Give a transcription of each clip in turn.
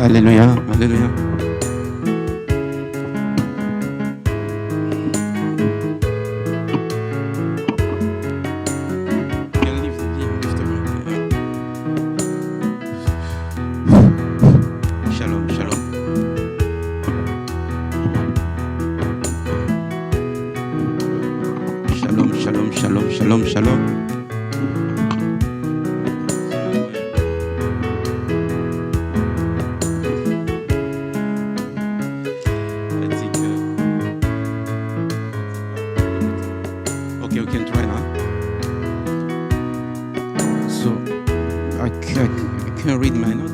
Alléluia, alléluia. Shalom, shalom. Shalom, shalom, shalom, shalom, shalom. Okay, we can try now. So, I can read my notes.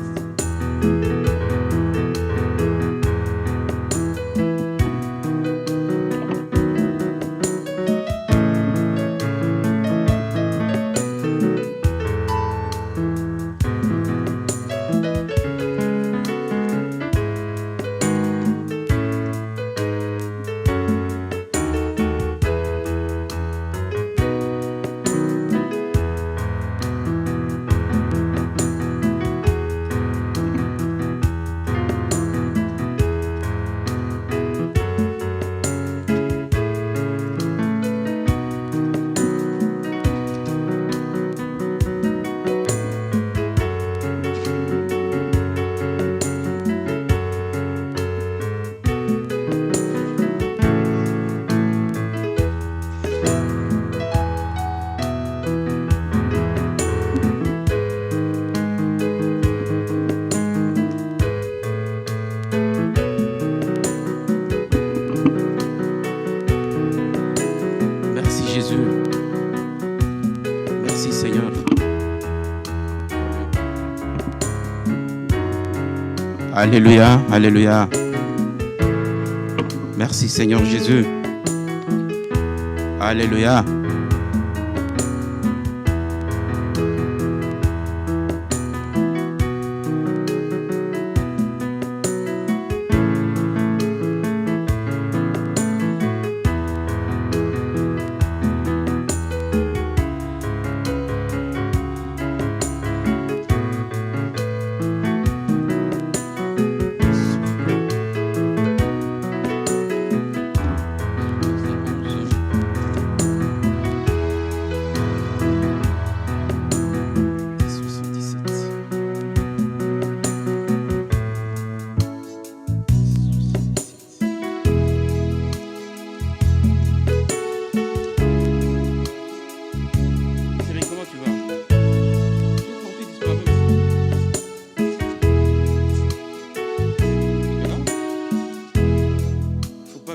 Merci Jésus. Merci Seigneur. Alléluia, alléluia. Merci Seigneur Jésus. Alléluia.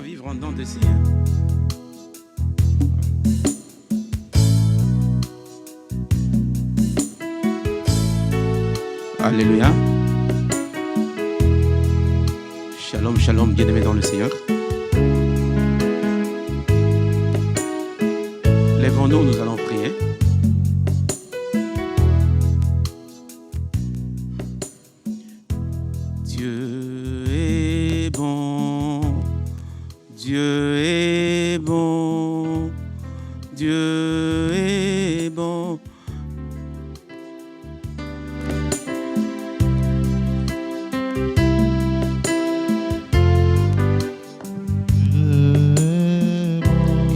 Vivre en dedans de ci. Alléluia. Shalom, shalom, bien-aimés dans le Seigneur. Lèvons-nous, nous allons prier. Dieu est bon. Dieu est bon, Dieu est bon.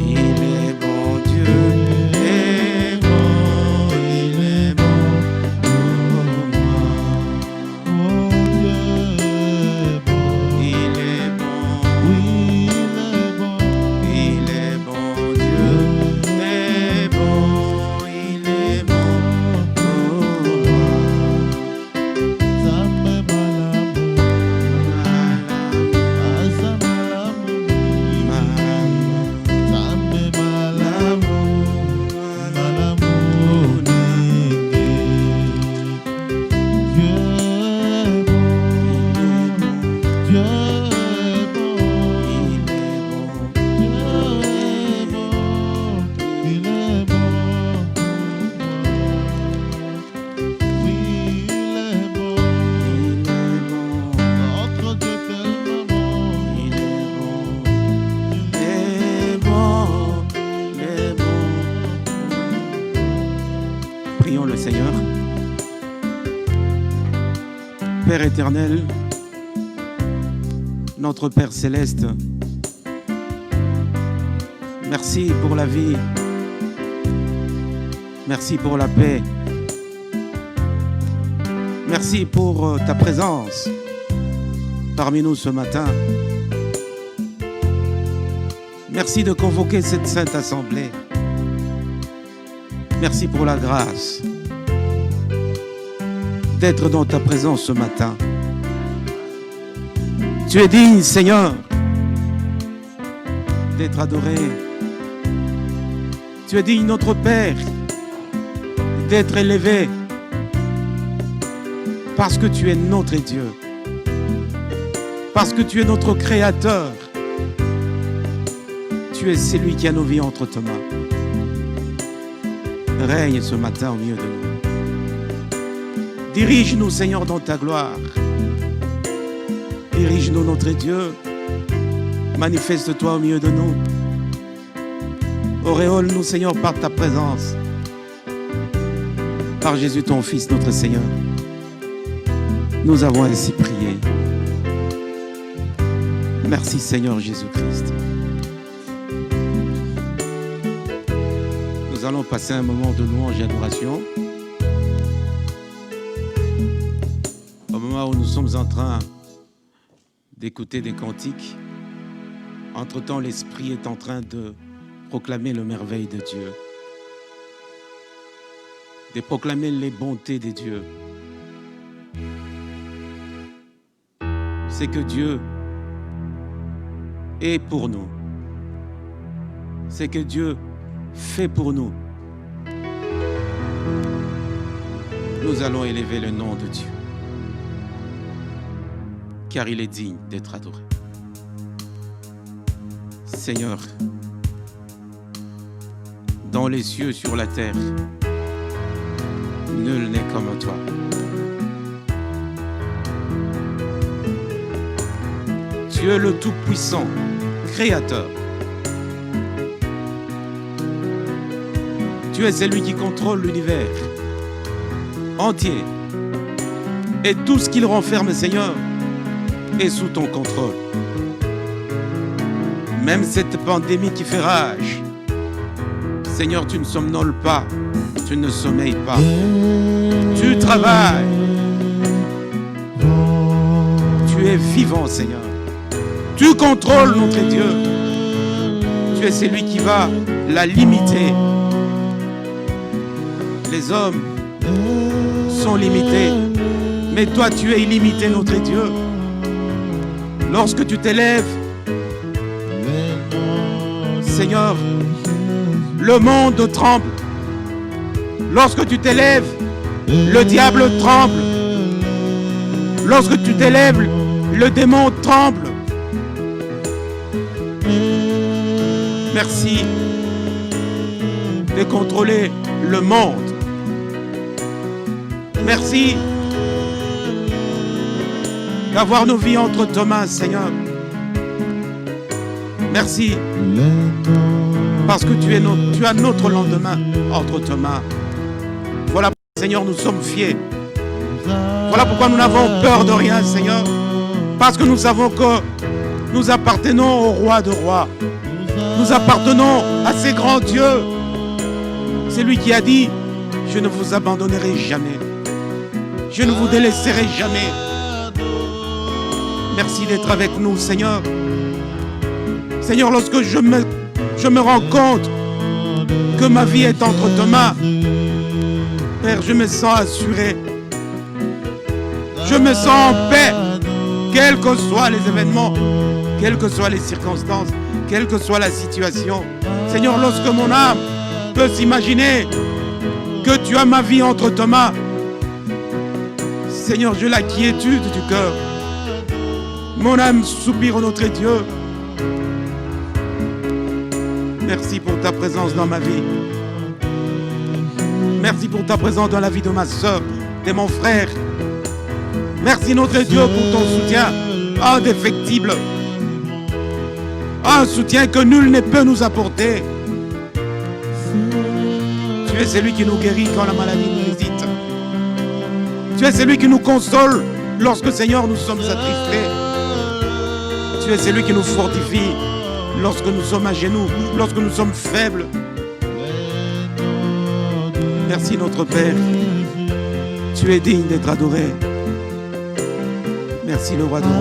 Il est bon, Dieu est bon, il est bon pour moi. Il est bon, oui. Il est bon, Dieu est bon, il est bon pour Prions le Seigneur. Père éternel, notre Père Céleste, merci pour la vie, merci pour la paix, merci pour ta présence parmi nous ce matin. Merci de convoquer cette sainte assemblée. Merci pour la grâce d'être dans ta présence ce matin. Tu es digne, Seigneur, d'être adoré. Tu es digne, notre Père, d'être élevé, parce que tu es notre Dieu, parce que tu es notre Créateur. Tu es celui qui a nos vies entre tes mains. Règne ce matin au milieu de nous. Dirige-nous, Seigneur, dans ta gloire. Dirige-nous, notre Dieu. Manifeste-toi au milieu de nous. Auréole-nous, Seigneur, par ta présence. Par Jésus, ton Fils, notre Seigneur. Nous avons ainsi prié. Merci, Seigneur Jésus-Christ. Nous allons passer un moment de louange et adoration. Au moment où nous sommes en train d'écouter des cantiques, entre-temps, l'Esprit est en train de proclamer le merveille de Dieu, de proclamer les bontés de Dieu. C'est que Dieu est pour nous. C'est que Dieu fait pour nous. Nous allons élever le nom de Dieu, car il est digne d'être adoré. Seigneur, dans les cieux, sur la terre, nul n'est comme toi. Tu es le Tout-Puissant, Créateur. Tu es celui qui contrôle l'univers entier. Et tout ce qu'il renferme, Seigneur, est sous ton contrôle. Même cette pandémie qui fait rage, Seigneur, tu ne somnoles pas, tu ne sommeilles pas. Tu travailles. Tu es vivant, Seigneur. Tu contrôles notre Dieu. Tu es celui qui va la limiter. Les hommes sont limités, mais toi tu es illimité, notre Dieu. Lorsque tu t'élèves, Seigneur, le monde tremble. Lorsque tu t'élèves, le diable tremble. Lorsque tu t'élèves, le démon tremble. Merci de contrôler le monde. Merci d'avoir nos vies entre tes mains, Seigneur. Merci parce que tu as notre lendemain entre tes mains. Voilà pourquoi, Seigneur, nous sommes fiers. Voilà pourquoi nous n'avons peur de rien, Seigneur. Parce que nous savons que nous appartenons au roi de rois. Nous appartenons à ces grands dieux. C'est lui qui a dit, je ne vous abandonnerai jamais. Je ne vous délaisserai jamais. Merci d'être avec nous, Seigneur. Seigneur, lorsque je me rends compte que ma vie est entre tes mains, Père, je me sens assuré. Je me sens en paix, quels que soient les événements, quelles que soient les circonstances, quelle que soit la situation. Seigneur, lorsque mon âme peut s'imaginer que tu as ma vie entre tes mains, Seigneur, j'ai la quiétude du cœur. Mon âme soupire au notre Dieu. Merci pour ta présence dans ma vie. Merci pour ta présence dans la vie de ma soeur, de mon frère. Merci notre Dieu pour ton soutien indéfectible. Un soutien que nul ne peut nous apporter. Tu es celui qui nous guérit quand la maladie nous hésite. Tu es celui qui nous console lorsque, Seigneur, nous sommes attristés. Tu es celui qui nous fortifie lorsque nous sommes à genoux, lorsque nous sommes faibles. Merci notre Père. Tu es digne d'être adoré. Merci le roi de rois.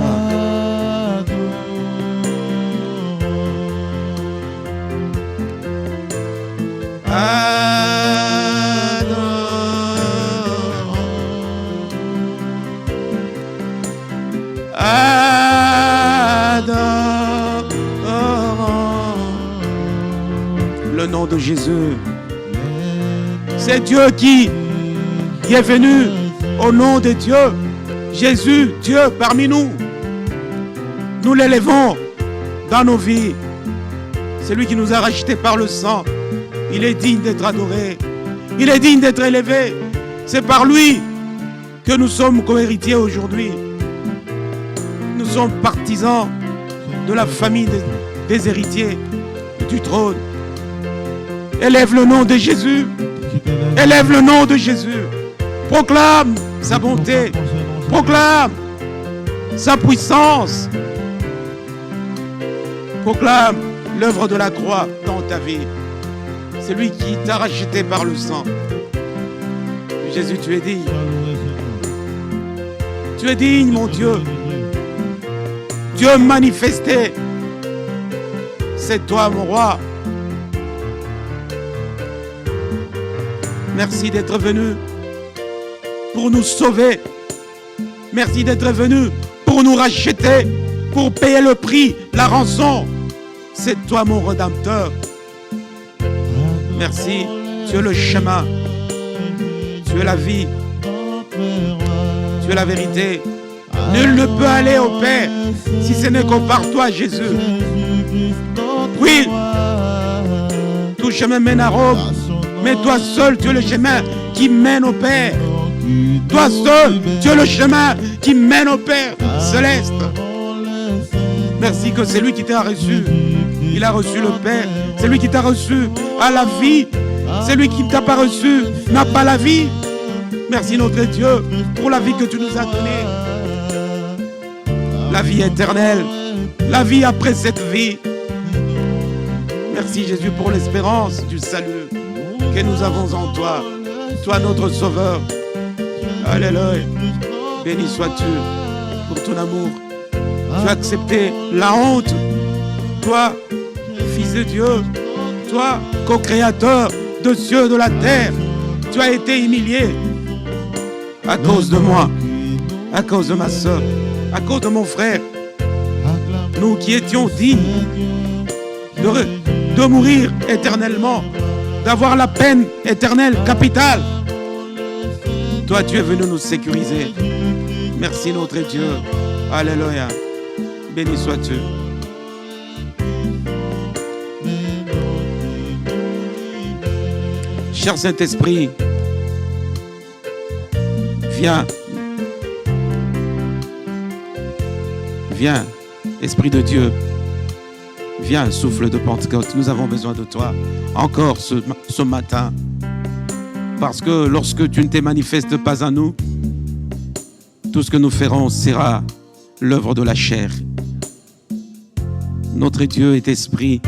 Le nom de Jésus. C'est Dieu qui est venu au nom de Dieu. Jésus, Dieu parmi nous. Nous l'élevons dans nos vies. C'est lui qui nous a rachetés par le sang. Il est digne d'être adoré. Il est digne d'être élevé. C'est par lui que nous sommes co-héritiers aujourd'hui. Nous sommes partisans de la famille des héritiers du trône. Élève le nom de Jésus. Élève le nom de Jésus. Proclame sa bonté. Proclame sa puissance. Proclame l'œuvre de la croix dans ta vie. C'est lui qui t'a racheté par le sang. Jésus, tu es digne. Tu es digne, mon Dieu. Dieu manifesté. C'est toi, mon roi. Merci d'être venu pour nous sauver. Merci d'être venu pour nous racheter, pour payer le prix, la rançon. C'est toi, mon Rédempteur. Merci. Tu es le chemin. Tu es la vie. Tu es la vérité. Nul ne peut aller au Père si ce n'est qu'au par toi, Jésus. Oui, tout chemin mène à Rome, mais toi seul, tu es le chemin qui mène au Père. Toi seul, tu es le chemin qui mène au Père céleste. Merci que c'est lui qui t'a reçu. Il a reçu le Père. C'est lui qui t'a reçu à la vie. C'est lui qui ne t'a pas reçu, n'a pas la vie. Merci notre Dieu pour la vie que tu nous as donnée. La vie éternelle. La vie après cette vie. Merci Jésus pour l'espérance du salut que nous avons en toi. Toi notre Sauveur. Alléluia. Béni sois-tu pour ton amour. Tu as accepté la honte. Toi, Fils de Dieu. Toi, co-créateur de cieux et de la terre. Tu as été humilié à cause de moi, à cause de ma soeur, à cause de mon frère. Nous qui étions dignes de mourir éternellement, d'avoir la peine éternelle, capitale. Toi, tu es venu nous sécuriser. Merci notre Dieu. Alléluia. Béni sois-tu. Cher Saint-Esprit, viens. Viens, Esprit de Dieu. Viens, souffle de Pentecôte. Nous avons besoin de toi encore ce matin. Parce que lorsque tu ne te manifestes pas à nous, tout ce que nous ferons sera l'œuvre de la chair. Notre Dieu est esprit.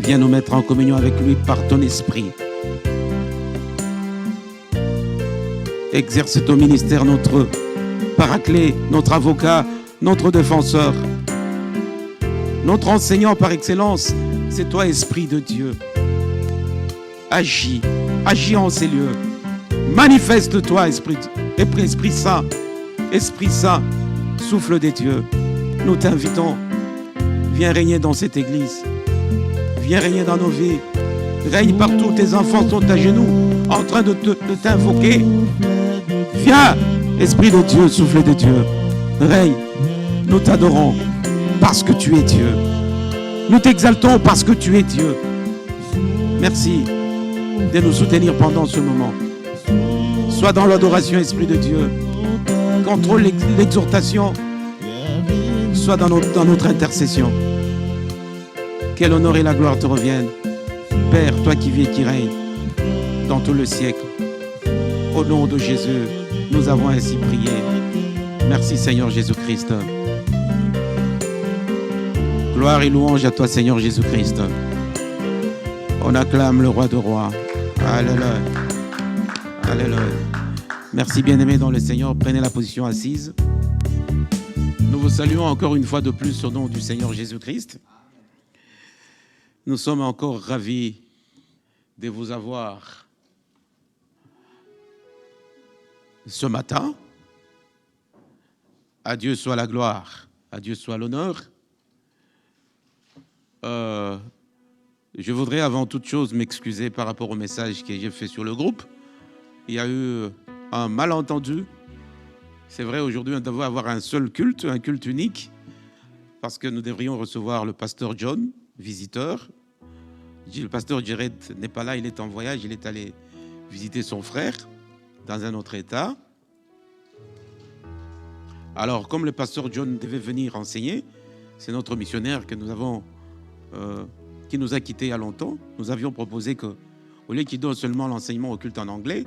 Viens nous mettre en communion avec lui par ton esprit. Exerce ton ministère, notre paraclet, notre avocat, notre défenseur, notre enseignant par excellence. C'est toi, Esprit de Dieu. Agis en ces lieux. Manifeste-toi, Esprit Saint. Esprit Saint, souffle des dieux. Nous t'invitons. Viens régner dans cette église. Viens régner dans nos vies. Règne partout. Tes enfants sont à genoux en train de t'invoquer. Viens, Esprit de Dieu, souffle de Dieu. Règne. Nous t'adorons parce que tu es Dieu. Nous t'exaltons parce que tu es Dieu. Merci de nous soutenir pendant ce moment. Sois dans l'adoration, Esprit de Dieu. Contrôle l'exhortation. Sois dans notre intercession. Que l'honneur et la gloire te reviennent. Père, toi qui vis et qui règnes dans tout le siècle. Au nom de Jésus, nous avons ainsi prié. Merci Seigneur Jésus-Christ. Gloire et louange à toi, Seigneur Jésus-Christ. On acclame le roi de rois. Alléluia. Alléluia. Merci, bien-aimés dans le Seigneur. Prenez la position assise. Nous vous saluons encore une fois de plus au nom du Seigneur Jésus-Christ. Nous sommes encore ravis de vous avoir ce matin. À Dieu soit la gloire, à Dieu soit l'honneur. Je voudrais avant toute chose m'excuser par rapport au message que j'ai fait sur le groupe. Il y a eu un malentendu. C'est vrai, aujourd'hui, on devrait avoir un seul culte, un culte unique, parce que nous devrions recevoir le pasteur John, visiteur. Le pasteur Jared n'est pas là, il est en voyage, il est allé visiter son frère dans un autre État. Alors, comme le pasteur John devait venir enseigner, c'est notre missionnaire que nous avons, qui nous a quittés il y a longtemps. Nous avions proposé qu'au lieu qu'il donne seulement l'enseignement au culte en anglais,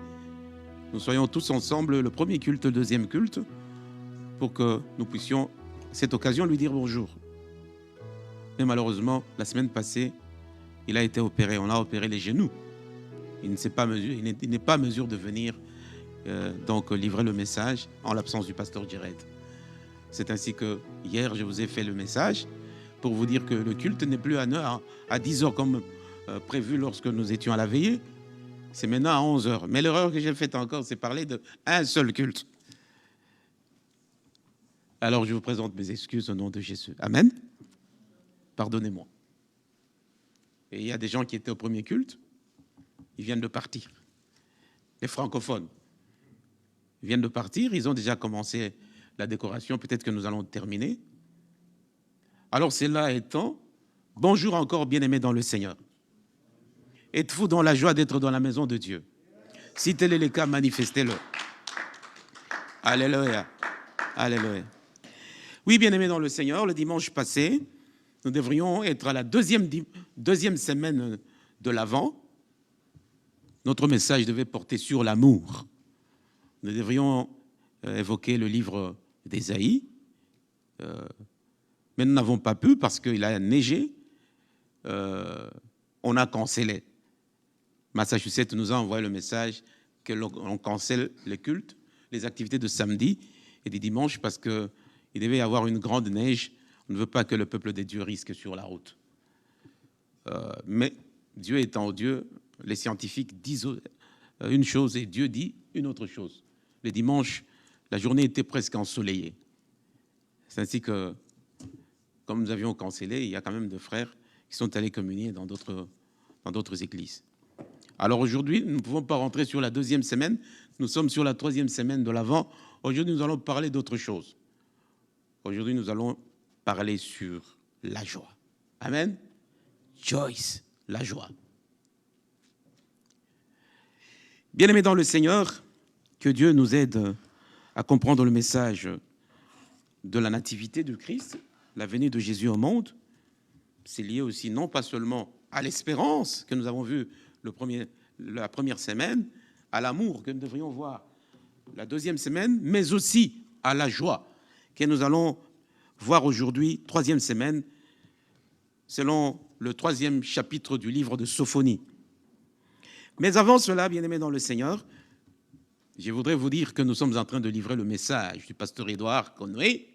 nous soyons tous ensemble le premier culte, le deuxième culte, pour que nous puissions, à cette occasion, lui dire bonjour. Mais malheureusement, la semaine passée, il a été opéré. On a opéré les genoux. Il n'est pas en mesure de venir donc livrer le message en l'absence du pasteur Jared. C'est ainsi que hier, je vous ai fait le message pour vous dire que le culte n'est plus à 10 heures comme prévu lorsque nous étions à la veillée. C'est maintenant à 11 heures. Mais l'erreur que j'ai faite encore, c'est parler d'un seul culte. Alors, je vous présente mes excuses au nom de Jésus. Amen. Pardonnez-moi. Et il y a des gens qui étaient au premier culte, ils viennent de partir. Les francophones, ils viennent de partir, ils ont déjà commencé la décoration, peut-être que nous allons terminer. Alors, cela étant, bonjour encore, bien-aimés dans le Seigneur. Êtes-vous dans la joie d'être dans la maison de Dieu? Si tel est le cas, manifestez-le. Alléluia. Alléluia. Oui, bien-aimés dans le Seigneur, le dimanche passé, nous devrions être à la deuxième semaine de l'Avent. Notre message devait porter sur l'amour. Nous devrions évoquer le livre d'Ésaïe, mais nous n'avons pas pu parce qu'il a neigé. On a cancellé. Massachusetts nous a envoyé le message que l'on cancelle les cultes, les activités de samedi et de dimanche parce qu'il devait y avoir une grande neige. On ne veut pas que le peuple de Dieu risque sur la route. Mais Dieu étant Dieu, les scientifiques disent une chose et Dieu dit une autre chose. Le dimanche, la journée était presque ensoleillée. C'est ainsi que, comme nous avions cancellé, il y a quand même des frères qui sont allés communier dans d'autres églises. Alors aujourd'hui, nous ne pouvons pas rentrer sur la deuxième semaine. Nous sommes sur la troisième semaine de l'Avent. Aujourd'hui, nous allons parler d'autre chose. Aujourd'hui, nous allons parler sur la joie. Amen. Joyce, la joie. Bien-aimés dans le Seigneur, que Dieu nous aide à comprendre le message de la nativité de Christ, la venue de Jésus au monde. C'est lié aussi non pas seulement à l'espérance que nous avons vue la première semaine, à l'amour que nous devrions voir la deuxième semaine, mais aussi à la joie que nous allons voir aujourd'hui, troisième semaine, selon le 3e chapitre du livre de Sophonie. Mais avant cela, bien-aimés dans le Seigneur, je voudrais vous dire que nous sommes en train de livrer le message du pasteur Édouard Conway.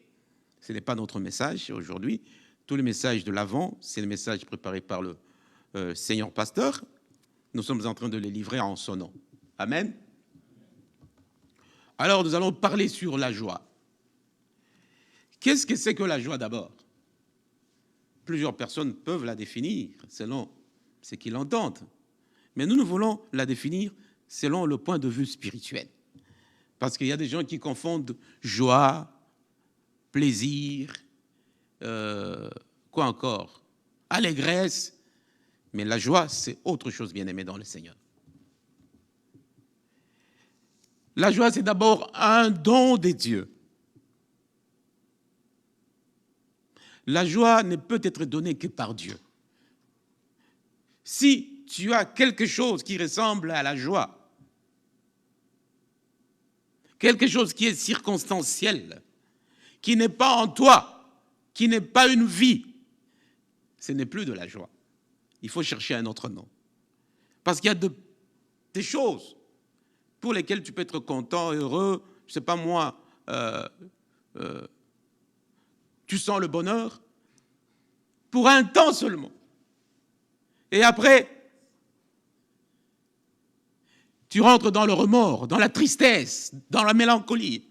Ce n'est pas notre message aujourd'hui. Tous les messages de l'Avent, c'est le message préparé par le Seigneur pasteur. Nous sommes en train de les livrer en son nom. Amen. Alors, nous allons parler sur la joie. Qu'est-ce que c'est que la joie d'abord? Plusieurs personnes peuvent la définir selon ce qu'ils entendent. Mais nous voulons la définir selon le point de vue spirituel. Parce qu'il y a des gens qui confondent joie, plaisir, quoi encore? Allégresse. Mais la joie, c'est autre chose, bien-aimé dans le Seigneur. La joie, c'est d'abord un don de Dieu. La joie ne peut être donnée que par Dieu. Si tu as quelque chose qui ressemble à la joie, quelque chose qui est circonstanciel, qui n'est pas en toi, qui n'est pas une vie, ce n'est plus de la joie. Il faut chercher un autre nom. Parce qu'il y a des choses pour lesquelles tu peux être content, heureux, je ne sais pas moi, tu sens le bonheur pour un temps seulement. Et après, tu rentres dans le remords, dans la tristesse, dans la mélancolie.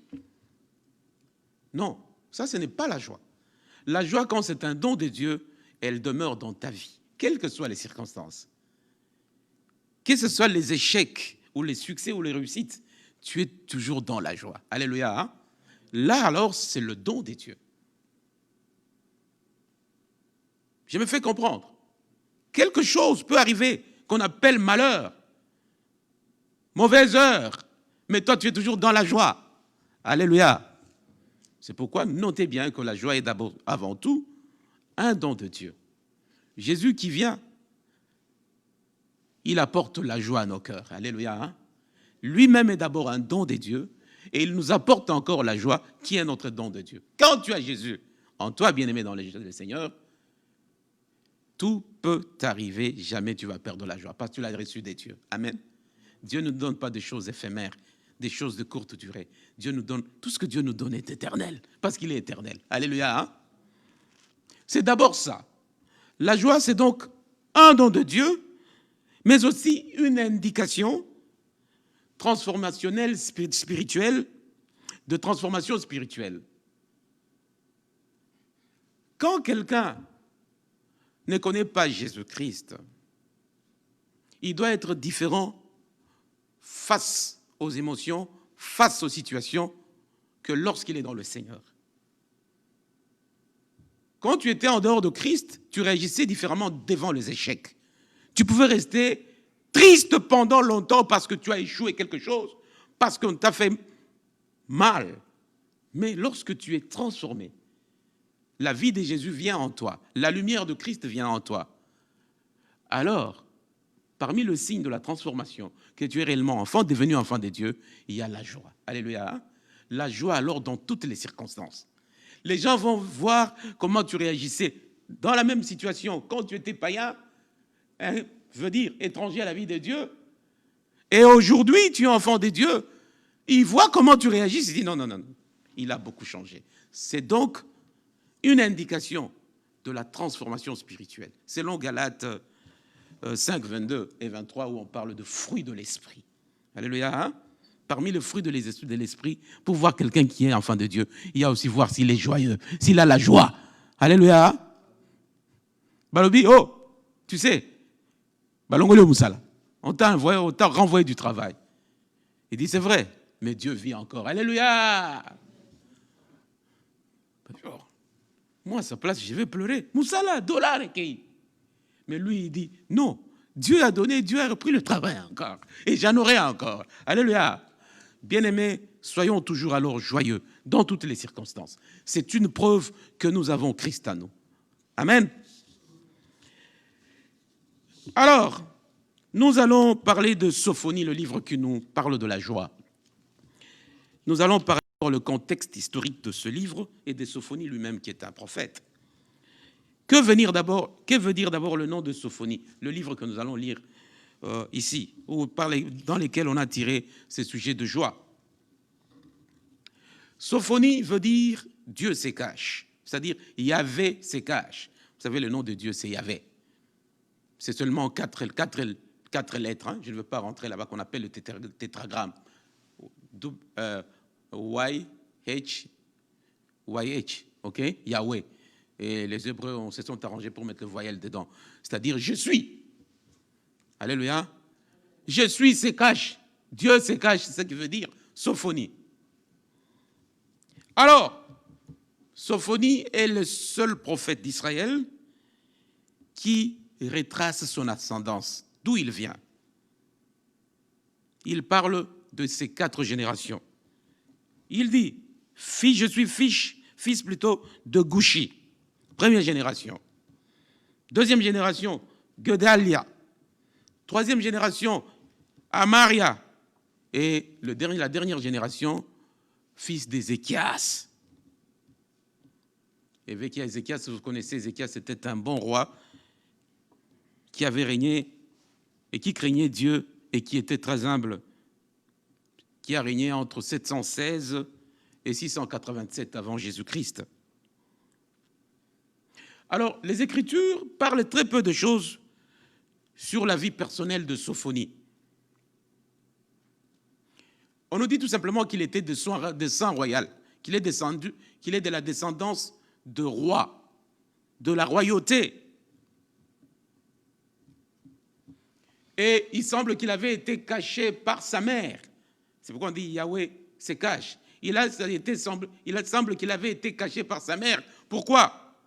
Non, ça ce n'est pas la joie. La joie, quand c'est un don de Dieu, elle demeure dans ta vie, quelles que soient les circonstances. Que ce soit les échecs, ou les succès, ou les réussites, tu es toujours dans la joie. Alléluia. Hein? Là, alors, c'est le don de Dieu. Je me fais comprendre. Quelque chose peut arriver qu'on appelle malheur, mauvaise heure, mais toi, tu es toujours dans la joie. Alléluia. C'est pourquoi notez bien que la joie est d'abord, avant tout, un don de Dieu. Jésus qui vient, il apporte la joie à nos cœurs. Alléluia. Hein? Lui-même est d'abord un don de Dieu et il nous apporte encore la joie qui est notre don de Dieu. Quand tu as Jésus en toi, bien-aimé dans le Seigneur, tout peut t'arriver, jamais tu vas perdre la joie parce que tu l'as reçu des dieux. Amen. Dieu ne nous donne pas des choses éphémères, des choses de courte durée. Dieu nous donne, tout ce que Dieu nous donne est éternel parce qu'il est éternel. Alléluia. Hein? C'est d'abord ça. La joie, c'est donc un don de Dieu, mais aussi une indication transformationnelle, spirituelle, de transformation spirituelle. Quand quelqu'un ne connaît pas Jésus-Christ, il doit être différent face aux émotions, face aux situations, que lorsqu'il est dans le Seigneur. Quand tu étais en dehors de Christ, tu réagissais différemment devant les échecs. Tu pouvais rester triste pendant longtemps parce que tu as échoué quelque chose, parce qu'on t'a fait mal. Mais lorsque tu es transformé, la vie de Jésus vient en toi, la lumière de Christ vient en toi. Alors, parmi le signe de la transformation, que tu es réellement enfant, devenu enfant de Dieu, il y a la joie. Alléluia. Hein? La joie alors dans toutes les circonstances. Les gens vont voir comment tu réagissais dans la même situation quand tu étais païen, hein, veut dire étranger à la vie de Dieu. Et aujourd'hui, tu es enfant de Dieu. Ils voient comment tu réagis, ils se disent non, non, non, il a beaucoup changé. C'est donc une indication de la transformation spirituelle. Selon Galates 5, 22 et 23, où on parle de fruits de l'esprit. Alléluia. Hein? Parmi les fruits de l'esprit, pour voir quelqu'un qui est enfant de Dieu, il y a aussi voir s'il est joyeux, s'il a la joie. Alléluia. Balobi, oh, tu sais, Balongole Moussala, on t'a renvoyé du travail. Il dit, c'est vrai, mais Dieu vit encore. Alléluia. Moi, à sa place, je vais pleurer. Moussala, dollar et mais lui, il dit, non, Dieu a donné, Dieu a repris le travail encore. Et j'en aurai encore. Alléluia. Bien-aimés, soyons toujours alors joyeux dans toutes les circonstances. C'est une preuve que nous avons Christ à nous. Amen. Alors, nous allons parler de Sophonie, le livre qui nous parle de la joie. Nous allons parler le contexte historique de ce livre et de Sophonie lui-même qui est un prophète. Que veut dire d'abord le nom de Sophonie, le livre que nous allons lire ici, dans lequel on a tiré ces sujets de joie. Sophonie veut dire Dieu se cache, c'est-à-dire Yahvé se cache. Vous savez, le nom de Dieu, c'est Yahvé. C'est seulement quatre lettres, hein. Je ne veux pas rentrer là-bas, qu'on appelle le tétragramme. YH, ok, Yahweh. Et les Hébreux se sont arrangés pour mettre le voyelle dedans. C'est-à-dire, je suis. Alléluia. Je suis se cache. Dieu se cache, c'est ce qui veut dire Sophonie. Alors, Sophonie est le seul prophète d'Israël qui retrace son ascendance, d'où il vient. Il parle de ses 4 générations. Il dit, je suis fils plutôt de Gouchi, première génération. Deuxième génération, Gedalia. Troisième génération, Amaria. Et la dernière génération, fils d'Ézéchias. Ézéchias, vous connaissez Ézéchias, c'était un bon roi qui avait régné et qui craignait Dieu et qui était très humble, qui a régné entre 716 et 687 avant Jésus-Christ. Alors, les Écritures parlent très peu de choses sur la vie personnelle de Sophonie. On nous dit tout simplement qu'il était de sang royal, qu'il est de la descendance de rois, de la royauté. Et il semble qu'il avait été caché par sa mère. C'est pourquoi on dit Yahweh se cache. Il semble qu'il avait été caché par sa mère. Pourquoi?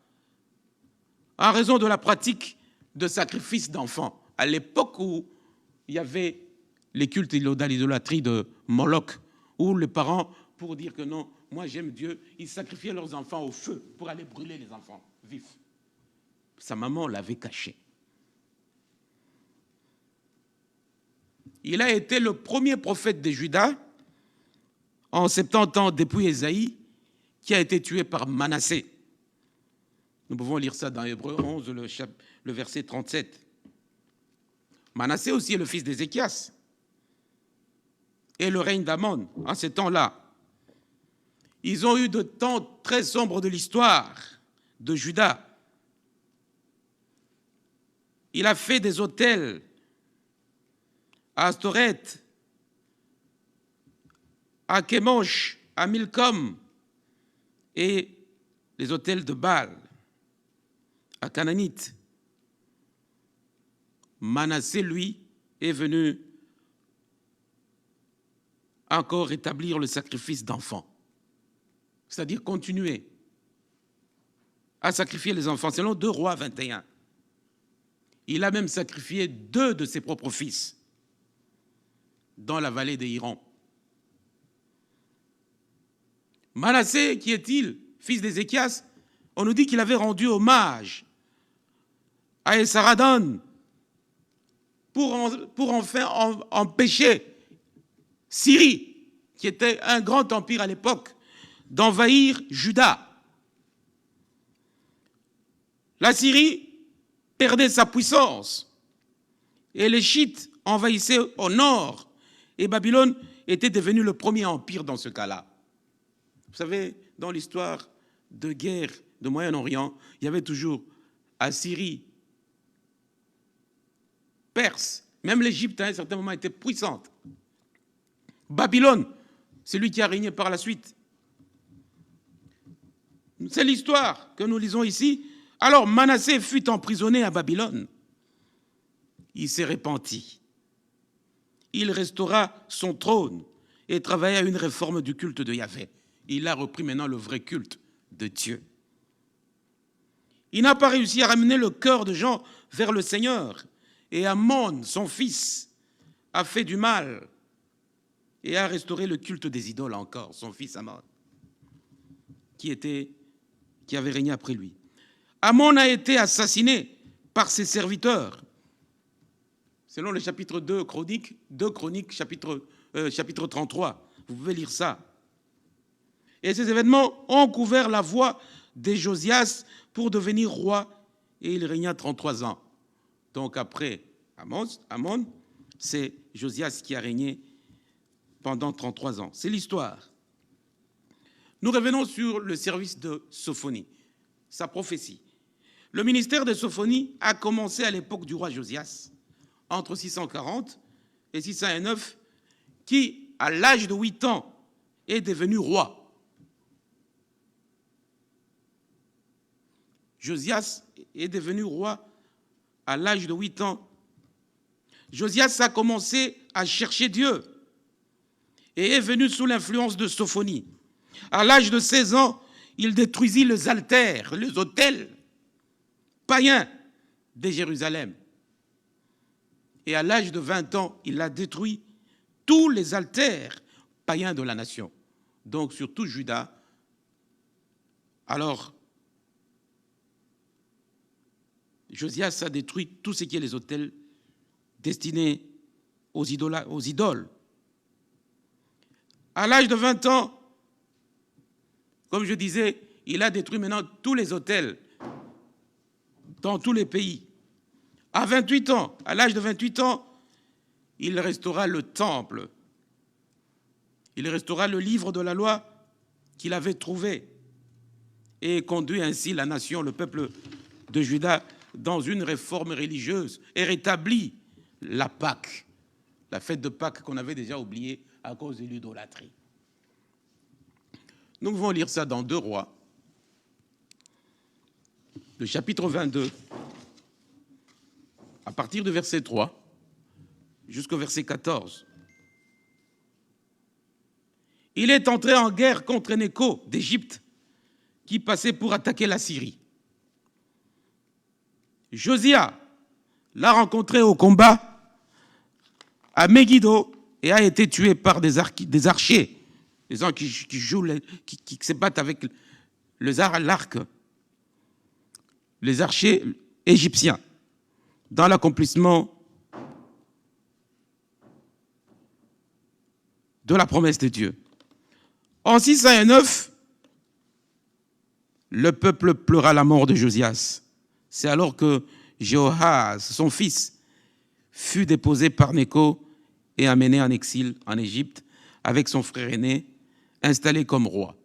En raison de la pratique de sacrifice d'enfants. À l'époque où il y avait les cultes d'idolâtrie de Moloch, où les parents, pour dire que non, moi j'aime Dieu, ils sacrifiaient leurs enfants au feu pour aller brûler les enfants vifs. Sa maman l'avait caché. Il a été le premier prophète de Juda, en 70 ans depuis Ésaïe, qui a été tué par Manassé. Nous pouvons lire ça dans Hébreux 11, le verset 37. Manassé aussi est le fils d'Ézéchias. Et le règne d'Amon, en ces temps-là. Ils ont eu de temps très sombres de l'histoire de Juda. Il a fait des autels à Astoret, à Kémosh, à Milcom, et les autels de Baal, à Canaanite. Manassé, lui, est venu encore établir le sacrifice d'enfants, c'est-à-dire continuer à sacrifier les enfants, selon 2 Rois 21. Il a même sacrifié 2 de ses propres fils dans la vallée d'Héron. Manassé, qui est-il? Fils d'Ézéchias, on nous dit qu'il avait rendu hommage à Esarhaddon pour enfin empêcher Syrie, qui était un grand empire à l'époque, d'envahir Juda. La Syrie perdait sa puissance et les Chiites envahissaient au nord et Babylone était devenu le premier empire dans ce cas-là. Vous savez, dans l'histoire de guerre de Moyen-Orient, il y avait toujours Assyrie, Perse, même l'Égypte à un certain moment était puissante. Babylone, c'est lui qui a régné par la suite. C'est l'histoire que nous lisons ici. Alors Manassé fut emprisonné à Babylone. Il s'est repenti. Il restaura son trône et travailla à une réforme du culte de Yahvé. Il a repris maintenant le vrai culte de Dieu. Il n'a pas réussi à ramener le cœur de gens vers le Seigneur. Et Amon, son fils, a fait du mal et a restauré le culte des idoles encore, son fils Amon, qui avait régné après lui. Amon a été assassiné par ses serviteurs. Selon le chapitre 2 Chroniques, chapitre 33. Vous pouvez lire ça. Et ces événements ont couvert la voie de Josias pour devenir roi, et il régna 33 ans. Donc après Amon, c'est Josias qui a régné pendant 33 ans. C'est l'histoire. Nous revenons sur le service de Sophonie, sa prophétie. Le ministère de Sophonie a commencé à l'époque du roi Josias, entre 640 et 609, qui, à l'âge de 8 ans, est devenu roi. Josias est devenu roi à l'âge de 8 ans. Josias a commencé à chercher Dieu et est venu sous l'influence de Sophonie. À l'âge de 16 ans, il détruisit les altars, les autels païens de Jérusalem. Et à l'âge de 20 ans, il a détruit tous les altars païens de la nation, donc sur tout Juda. Alors, Josias a détruit tout ce qui est les autels destinés aux idoles. À l'âge de 20 ans, comme je disais, il a détruit maintenant tous les autels dans tous les pays. À 28 ans, à l'âge de 28 ans, il restaura le temple. Il restaura le livre de la loi qu'il avait trouvé et conduit ainsi la nation, le peuple de Juda, dans une réforme religieuse et rétablit la Pâque, la fête de Pâques qu'on avait déjà oubliée à cause de l'idolâtrie. Nous pouvons lire ça dans 2 Rois, le chapitre 22, à partir du verset 3 jusqu'au verset 14. Il est entré en guerre contre Nécho d'Égypte, qui passait pour attaquer la Syrie. Josia l'a rencontré au combat à Megiddo et a été tué par des archers, des gens qui se battent avec l'arc, les archers égyptiens, dans l'accomplissement de la promesse de Dieu. En 609, le peuple pleura la mort de Josias. C'est alors que Jéhoahaz, son fils, fut déposé par Nécho et amené en exil en Égypte avec son frère aîné, installé comme roi.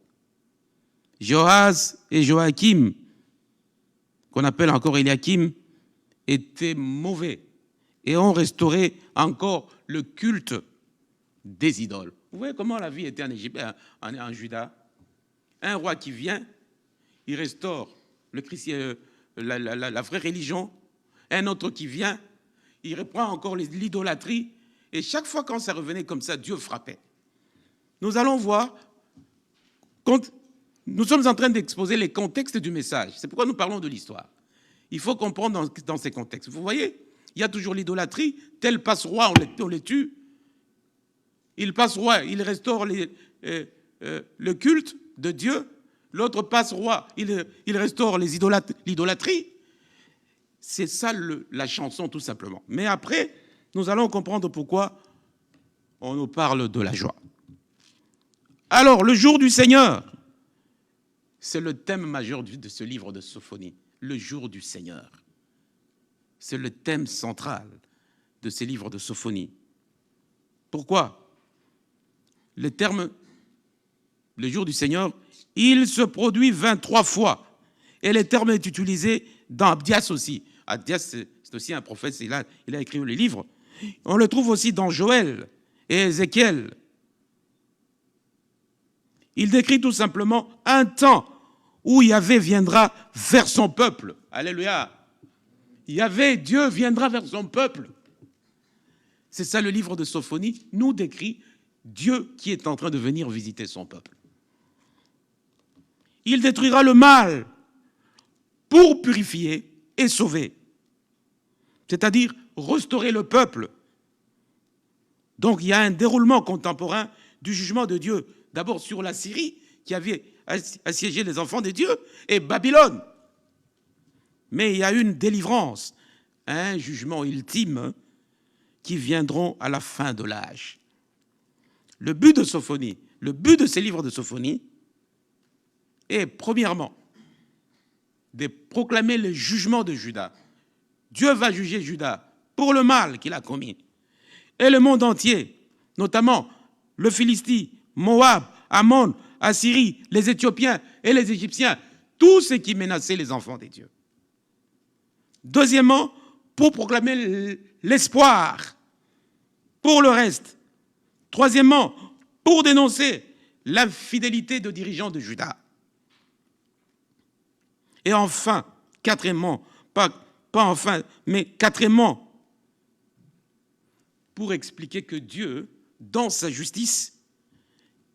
Jéhoahaz et Joachim, qu'on appelle encore Eliakim, étaient mauvais et ont restauré encore le culte des idoles. Vous voyez comment la vie était en Égypte, en Juda. Un roi qui vient, il restaure la vraie religion. Un autre qui vient, il reprend encore l'idolâtrie. Et chaque fois quand ça revenait comme ça, Dieu frappait. Nous allons voir, nous sommes en train d'exposer les contextes du message. C'est pourquoi nous parlons de l'histoire. Il faut comprendre dans ces contextes. Vous voyez, il y a toujours l'idolâtrie. Tel passe roi, on les tue. Il passe roi, il restaure le culte de Dieu. L'autre passe roi, il restaure l'idolâtrie. C'est ça la chanson, tout simplement. Mais après, nous allons comprendre pourquoi on nous parle de la joie. Alors, le jour du Seigneur, c'est le thème majeur de ce livre de Sophonie. Le jour du Seigneur. C'est le thème central de ces livres de Sophonie. Pourquoi ? Le jour du Seigneur, il se produit 23 fois. Et le terme est utilisé dans Abdias aussi. Abdias, c'est aussi un prophète, il a écrit les livres. On le trouve aussi dans Joël et Ézéchiel. Il décrit tout simplement un temps où Yahvé viendra vers son peuple. Alléluia. Yahvé, Dieu, viendra vers son peuple. C'est ça le livre de Sophonie, nous décrit Dieu qui est en train de venir visiter son peuple. Il détruira le mal pour purifier et sauver. C'est-à-dire restaurer le peuple. Donc il y a un déroulement contemporain du jugement de Dieu. D'abord sur la Syrie, qui avait assiégé les enfants de Dieu, et Babylone. Mais il y a une délivrance, un jugement ultime qui viendront à la fin de l'âge. Le but de Sophonie, le but de ces livres de Sophonie est, premièrement, de proclamer le jugement de Juda. Dieu va juger Juda pour le mal qu'il a commis. Et le monde entier, notamment le Philistie, Moab, Ammon, Assyrie, les Éthiopiens et les Égyptiens, tous ceux qui menaçaient les enfants des dieux. Deuxièmement, pour proclamer l'espoir pour le reste. Troisièmement, pour dénoncer l'infidélité de dirigeants de Juda. Et enfin, quatrièmement, quatrièmement, pour expliquer que Dieu, dans sa justice,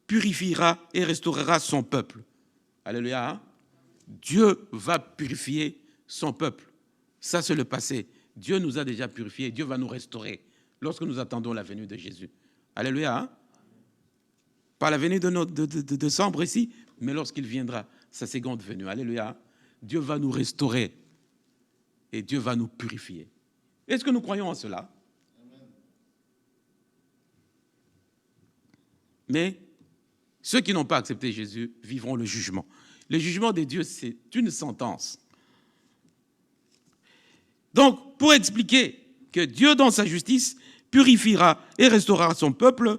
purifiera et restaurera son peuple. Alléluia. Dieu va purifier son peuple. Ça, c'est le passé. Dieu nous a déjà purifiés. Dieu va nous restaurer lorsque nous attendons la venue de Jésus. Alléluia. Pas la venue de décembre ici, mais lorsqu'il viendra, sa seconde venue. Alléluia. Dieu va nous restaurer et Dieu va nous purifier. Est-ce que nous croyons en cela? Mais Ceux qui n'ont pas accepté Jésus vivront le jugement. Le jugement de Dieu, c'est une sentence. Donc, pour expliquer que Dieu, dans sa justice, purifiera et restaurera son peuple,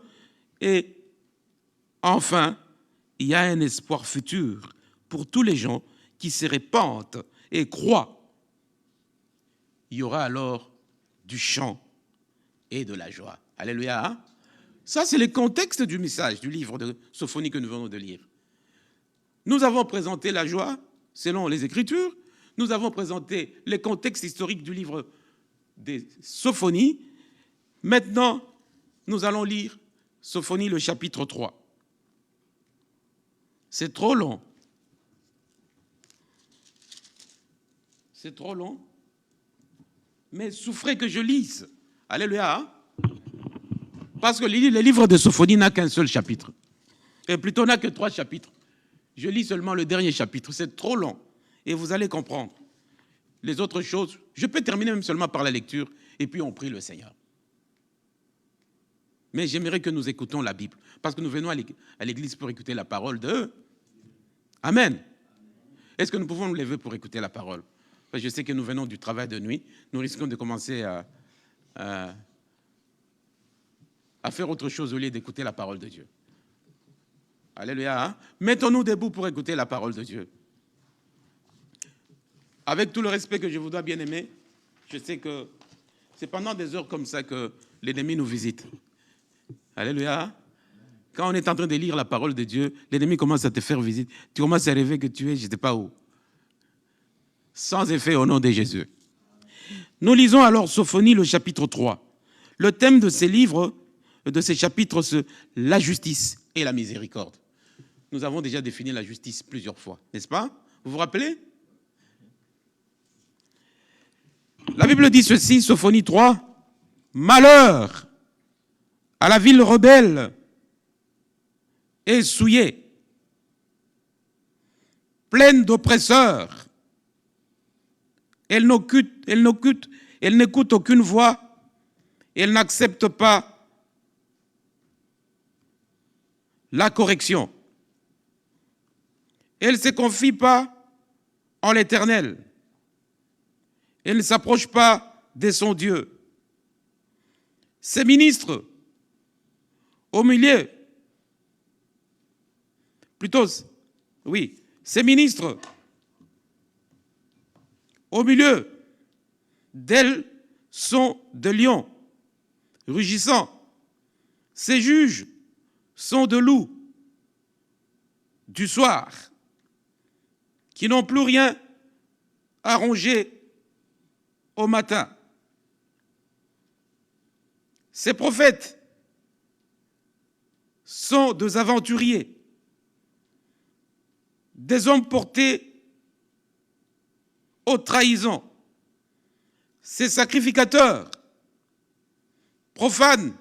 et enfin, il y a un espoir futur pour tous les gens qui se répandent et croient. Il y aura alors du chant et de la joie. Alléluia. Hein? Ça, c'est le contexte du message du livre de Sophonie que nous venons de lire. Nous avons présenté la joie selon les Écritures. Nous avons présenté les contextes historiques du livre des Sophonies. Maintenant, nous allons lire Sophonie, le chapitre 3. C'est trop long. C'est trop long. Mais souffrez que je lise. Alléluia. Hein? Parce que le livre de Sophonie n'a qu'un seul chapitre. Et plutôt n'a que 3 chapitres. Je lis seulement le dernier chapitre. C'est trop long. Et vous allez comprendre. Les autres choses, je peux terminer même seulement par la lecture. Et puis on prie le Seigneur. Mais j'aimerais que nous écoutions la Bible. Parce que nous venons à l'église pour écouter la parole de... Amen. Est-ce que nous pouvons nous lever pour écouter la parole? Parce que je sais que nous venons du travail de nuit. Nous risquons de commencer à faire autre chose au lieu d'écouter la parole de Dieu. Alléluia. Hein? Mettons-nous debout pour écouter la parole de Dieu. Avec tout le respect que je vous dois, bien aimer, je sais que c'est pendant des heures comme ça que l'ennemi nous visite. Alléluia. Quand on est en train de lire la parole de Dieu, l'ennemi commence à te faire visite. Tu commences à rêver que tu es, je ne sais pas où. Sans effet au nom de Jésus. Nous lisons alors Sophonie, le chapitre 3. Le thème de ces livres, de ces chapitres, c'est la justice et la miséricorde. Nous avons déjà défini la justice plusieurs fois, n'est-ce pas? Vous vous rappelez? La Bible dit ceci, Sophonie 3, « Malheur à la ville rebelle et souillée, pleine d'oppresseurs. Elle n'écoute aucune voix, elle n'accepte pas la correction. Elle ne se confie pas en l'Éternel. Elle ne s'approche pas de son Dieu. Ses ministres, au milieu, ses ministres, au milieu d'elle sont des lions, rugissants. Ses juges sont de loups du soir, qui n'ont plus rien à ronger au matin. Ces prophètes sont des aventuriers, des hommes portés aux trahisons. Ces sacrificateurs profanent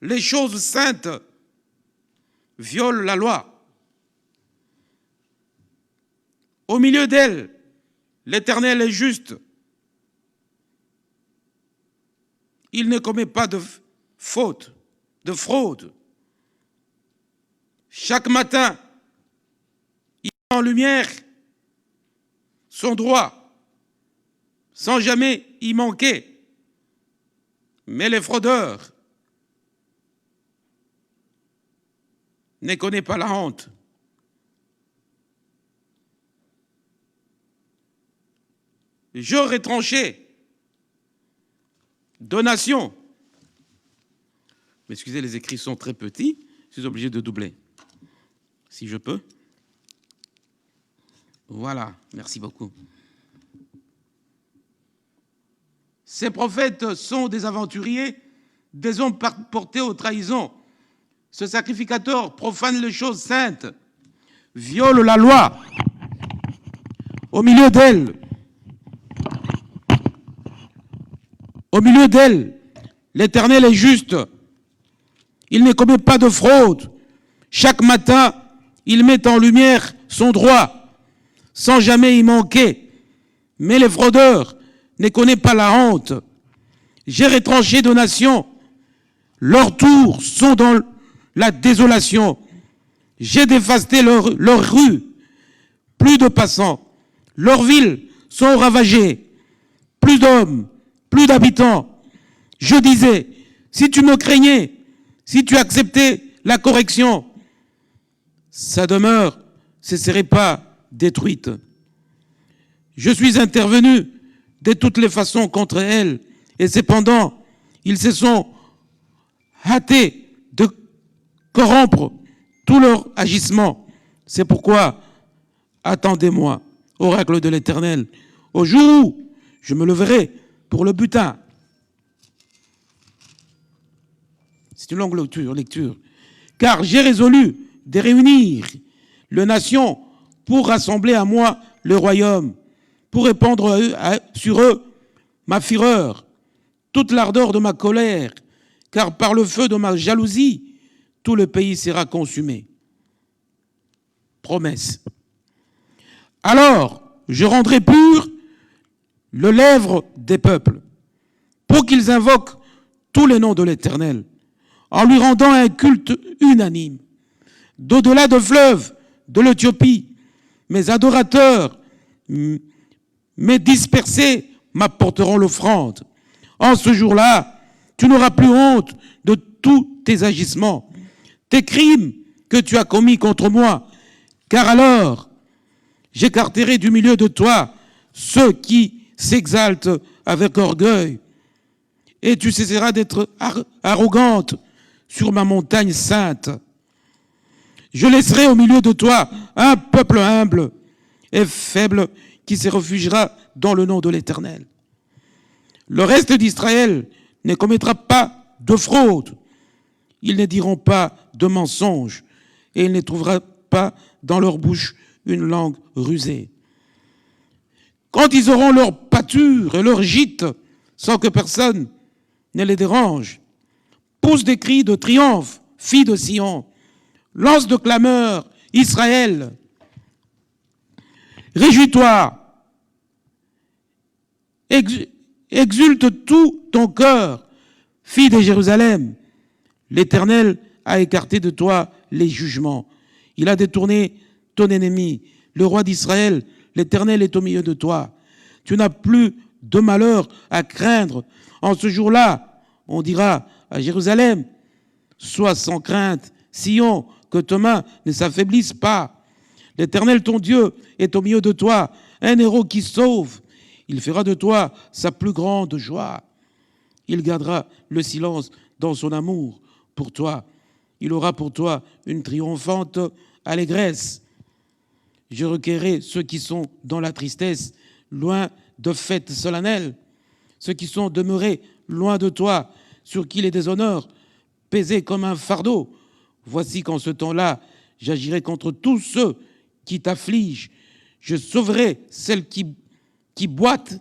les choses saintes, violent la loi. Au milieu d'elles, l'Éternel est juste. Il ne commet pas de faute, de fraude. Chaque matin, il met en lumière son droit, sans jamais y manquer. Mais les fraudeurs ne connaissent pas la honte. J'aurais tranché, donation. Mais excusez, les écrits sont très petits, je suis obligé de doubler. Si je peux. Voilà, merci beaucoup. Ces prophètes sont des aventuriers, des hommes portés aux trahisons. Ce sacrificateur profane les choses saintes, viole la loi. Au milieu d'elle, l'Éternel est juste. Il ne commet pas de fraude. Chaque matin, il met en lumière son droit, sans jamais y manquer. Mais les fraudeurs ne connaissent pas la honte. J'ai retranché de nations. Leurs tours sont dans la désolation. J'ai dévasté leurs rues. Plus de passants. Leurs villes sont ravagées. Plus d'hommes, plus d'habitants. Je disais, si tu me craignais, si tu acceptais la correction, sa demeure ne serait pas détruite. Je suis intervenu de toutes les façons contre elle, et cependant, ils se sont hâtés de corrompre tout leur agissement. C'est pourquoi, attendez-moi, oracle de l'Éternel, au jour où je me leverai pour le butin. C'est une longue lecture. Car j'ai résolu de réunir les nations pour rassembler à moi le royaume, pour répandre sur eux ma fureur, toute l'ardeur de ma colère, car par le feu de ma jalousie, tout le pays sera consumé. Promesse. Alors, je rendrai pur le lèvre des peuples, pour qu'ils invoquent tous les noms de l'Éternel, en lui rendant un culte unanime. D'au-delà de fleuves de l'Éthiopie, mes adorateurs, mes dispersés m'apporteront l'offrande. En ce jour-là, tu n'auras plus honte de tous tes agissements, tes crimes que tu as commis contre moi, car alors j'écarterai du milieu de toi ceux qui s'exaltent avec orgueil, et tu cesseras d'être arrogante sur ma montagne sainte. Je laisserai au milieu de toi un peuple humble et faible qui se réfugiera dans le nom de l'Éternel. Le reste d'Israël ne commettra pas de fraude. Ils ne diront pas de mensonges et il ne trouvera pas dans leur bouche une langue rusée. Quand ils auront leur pâture et leur gîte sans que personne ne les dérange, pousse des cris de triomphe, fille de Sion, lance de clameurs, Israël. Réjouis-toi, exulte tout ton cœur, fille de Jérusalem. L'Éternel a écarté de toi les jugements. Il a détourné ton ennemi, le roi d'Israël. L'Éternel est au milieu de toi. Tu n'as plus de malheur à craindre. En ce jour-là, on dira à Jérusalem, sois sans crainte, Sion, que tes mains ne s'affaiblissent pas. L'Éternel, ton Dieu, est au milieu de toi, un héros qui sauve. Il fera de toi sa plus grande joie. Il gardera le silence dans son amour pour toi. Il aura pour toi une triomphante allégresse. Je requerrai ceux qui sont dans la tristesse, loin de fêtes solennelles, ceux qui sont demeurés loin de toi, sur qui les déshonneurs pesaient comme un fardeau. Voici qu'en ce temps-là, j'agirai contre tous ceux qui t'affligent. Je sauverai celles qui boitent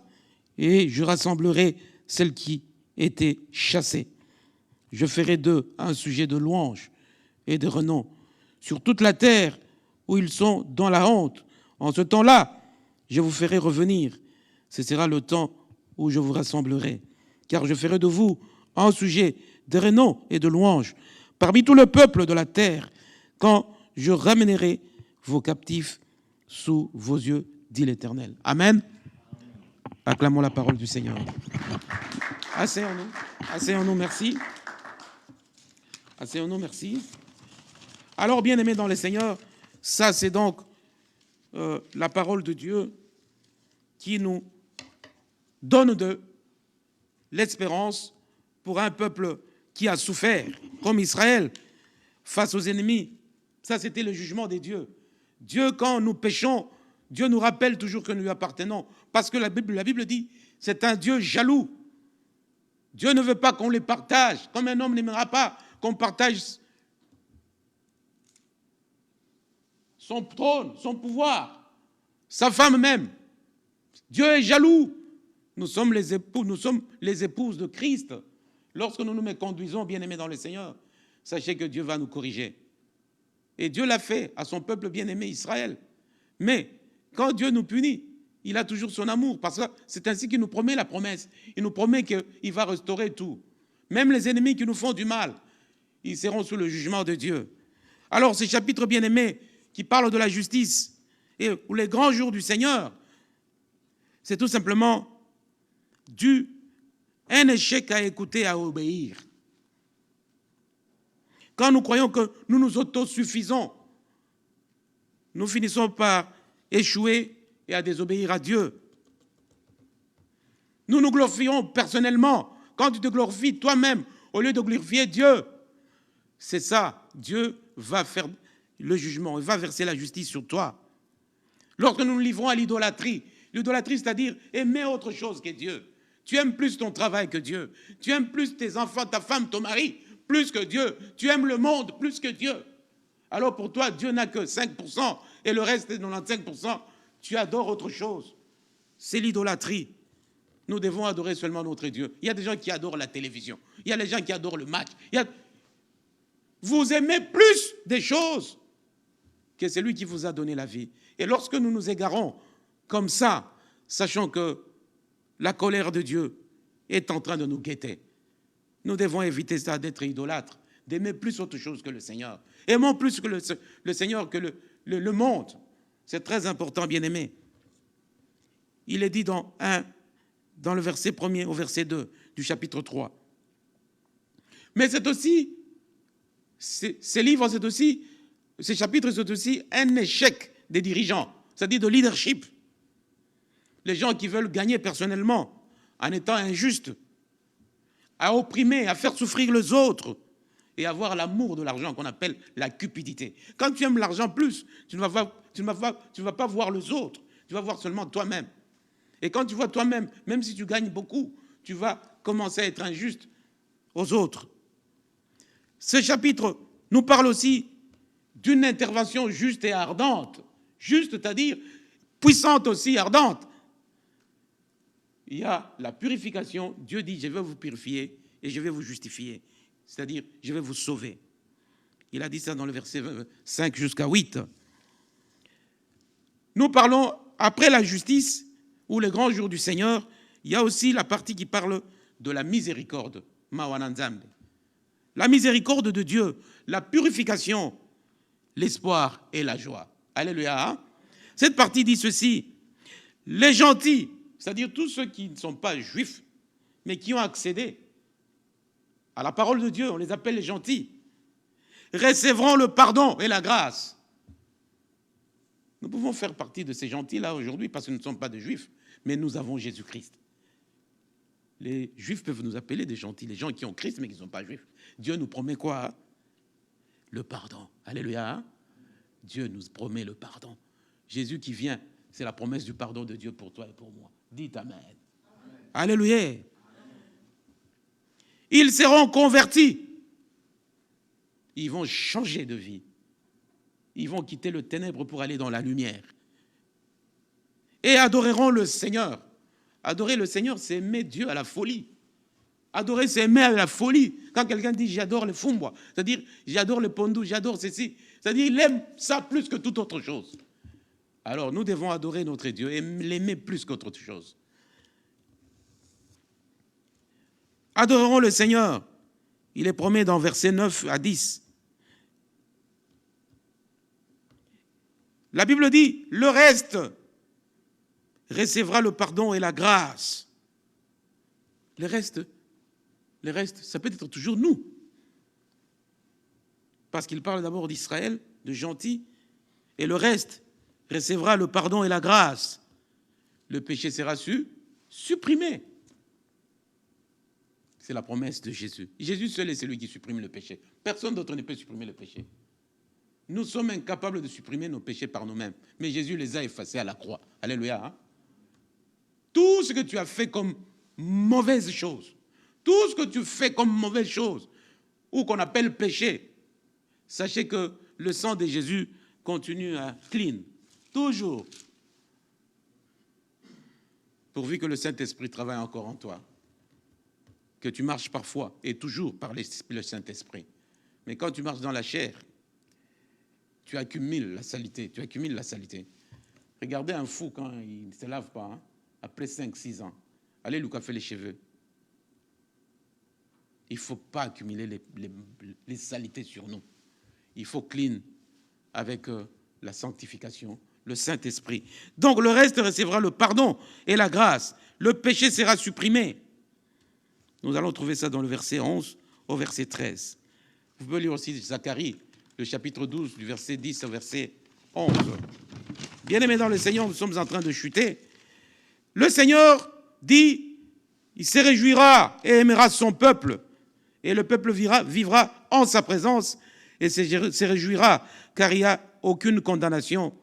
et je rassemblerai celles qui étaient chassées. Je ferai d'eux un sujet de louange et de renom sur toute la terre où ils sont dans la honte. En ce temps-là, je vous ferai revenir. Ce sera le temps où je vous rassemblerai, car je ferai de vous un sujet de renom et de louange parmi tout le peuple de la terre, quand je ramènerai vos captifs sous vos yeux, dit l'Éternel. Amen. Acclamons la parole du Seigneur. Asseyons-nous, merci. Asseyons-nous, merci. Alors, bien-aimés dans le Seigneur, ça c'est donc la parole de Dieu qui nous donne de l'espérance pour un peuple qui a souffert, comme Israël, face aux ennemis. Ça, c'était le jugement des dieux. Dieu, quand nous péchons, Dieu nous rappelle toujours que nous lui appartenons. Parce que la Bible dit, c'est un Dieu jaloux. Dieu ne veut pas qu'on les partage, comme un homme n'aimera pas qu'on partage son trône, son pouvoir, sa femme même. Dieu est jaloux. Nous sommes les épouses de Christ. Lorsque nous nous conduisons, bien-aimés dans le Seigneur, sachez que Dieu va nous corriger. Et Dieu l'a fait à son peuple bien-aimé Israël. Mais quand Dieu nous punit, il a toujours son amour, parce que c'est ainsi qu'il nous promet la promesse. Il nous promet qu'il va restaurer tout. Même les ennemis qui nous font du mal, ils seront sous le jugement de Dieu. Alors, ces chapitres bien-aimés qui parlent de la justice et ou les grands jours du Seigneur, c'est tout simplement un échec à écouter, à obéir. Quand nous croyons que nous nous autosuffisons, nous finissons par échouer et à désobéir à Dieu. Nous nous glorifions personnellement. Quand tu te glorifies toi-même, au lieu de glorifier Dieu, c'est ça, Dieu va faire le jugement, il va verser la justice sur toi. Lorsque nous nous livrons à l'idolâtrie, c'est-à-dire aimer autre chose que Dieu. Tu aimes plus ton travail que Dieu. Tu aimes plus tes enfants, ta femme, ton mari, plus que Dieu. Tu aimes le monde plus que Dieu. Alors pour toi, Dieu n'a que 5% et le reste est 95%. Tu adores autre chose. C'est l'idolâtrie. Nous devons adorer seulement notre Dieu. Il y a des gens qui adorent la télévision. Il y a des gens qui adorent le match. Vous aimez plus des choses que celui qui vous a donné la vie. Et lorsque nous nous égarons comme ça, sachant que la colère de Dieu est en train de nous guetter, nous devons éviter ça, d'être idolâtres, d'aimer plus autre chose que le Seigneur. Aimons plus que le Seigneur que le monde. C'est très important, bien-aimé. Il est dit dans le verset 1er au verset 2 du chapitre 3. Mais c'est aussi, ces chapitres, c'est aussi un échec des dirigeants, c'est-à-dire de leadership. Les gens qui veulent gagner personnellement en étant injustes, à opprimer, à faire souffrir les autres et avoir l'amour de l'argent qu'on appelle la cupidité. Quand tu aimes l'argent plus, tu ne vas pas voir les autres, tu vas voir seulement toi-même. Et quand tu vois toi-même, même si tu gagnes beaucoup, tu vas commencer à être injuste aux autres. Ce chapitre nous parle aussi d'une intervention juste et ardente. Juste, c'est-à-dire puissante aussi, ardente. Il y a la purification. Dieu dit, je vais vous purifier et je vais vous justifier. C'est-à-dire, je vais vous sauver. Il a dit ça dans le verset 5 jusqu'à 8. Nous parlons, après la justice, ou les grands jours du Seigneur, il y a aussi la partie qui parle de la miséricorde. Mawananzambe. La miséricorde de Dieu, la purification, l'espoir et la joie. Alléluia. Cette partie dit ceci. Les gentils, c'est-à-dire tous ceux qui ne sont pas juifs, mais qui ont accédé à la parole de Dieu, on les appelle les gentils, recevront le pardon et la grâce. Nous pouvons faire partie de ces gentils-là aujourd'hui parce que nous ne sommes pas des juifs, mais nous avons Jésus-Christ. Les juifs peuvent nous appeler des gentils, les gens qui ont Christ mais qui ne sont pas juifs. Dieu nous promet quoi? Le pardon. Alléluia. Dieu nous promet le pardon. Jésus qui vient, c'est la promesse du pardon de Dieu pour toi et pour moi. Dites Amen. Amen. Alléluia. Amen. Ils seront convertis. Ils vont changer de vie. Ils vont quitter le ténèbre pour aller dans la lumière. Et adoreront le Seigneur. Adorer le Seigneur, c'est aimer Dieu à la folie. Adorer, c'est aimer à la folie. Quand quelqu'un dit « j'adore le fumbwa », c'est-à-dire « j'adore le pondou, j'adore ceci », c'est-à-dire il aime ça plus que toute autre chose. Alors nous devons adorer notre Dieu et l'aimer plus qu'autre chose. Adoreront le Seigneur. Il est promis dans versets 9 à 10. La Bible dit, le reste recevra le pardon et la grâce. Le reste, ça peut être toujours nous. Parce qu'il parle d'abord d'Israël, de gentils, et le reste recevra le pardon et la grâce. Le péché sera supprimé. C'est la promesse de Jésus. Jésus seul est celui qui supprime le péché. Personne d'autre ne peut supprimer le péché. Nous sommes incapables de supprimer nos péchés par nous-mêmes. Mais Jésus les a effacés à la croix. Alléluia. Hein? Tout ce que tu as fait comme mauvaise chose, tout ce que tu fais comme mauvaise chose, ou qu'on appelle péché, sachez que le sang de Jésus continue à clean. Toujours. Pourvu que le Saint-Esprit travaille encore en toi. Que tu marches parfois et toujours par le Saint-Esprit. Mais quand tu marches dans la chair, tu accumules la saleté, Regardez un fou quand il ne se lave pas, hein, après 5-6 ans. Allez lui coiffer les cheveux. Il ne faut pas accumuler les saletés sur nous. il faut clean avec la sanctification, le Saint-Esprit. Donc le reste recevra le pardon et la grâce. Le péché sera supprimé. Nous allons trouver ça dans le verset 11 au verset 13. Vous pouvez lire aussi Zacharie, le chapitre 12, du verset 10 au verset 11. Bien-aimés dans le Seigneur, nous sommes en train de chuter. Le Seigneur dit, il se réjouira et aimera son peuple. Et le peuple vivra en sa présence et se réjouira, car il n'y a aucune condamnation.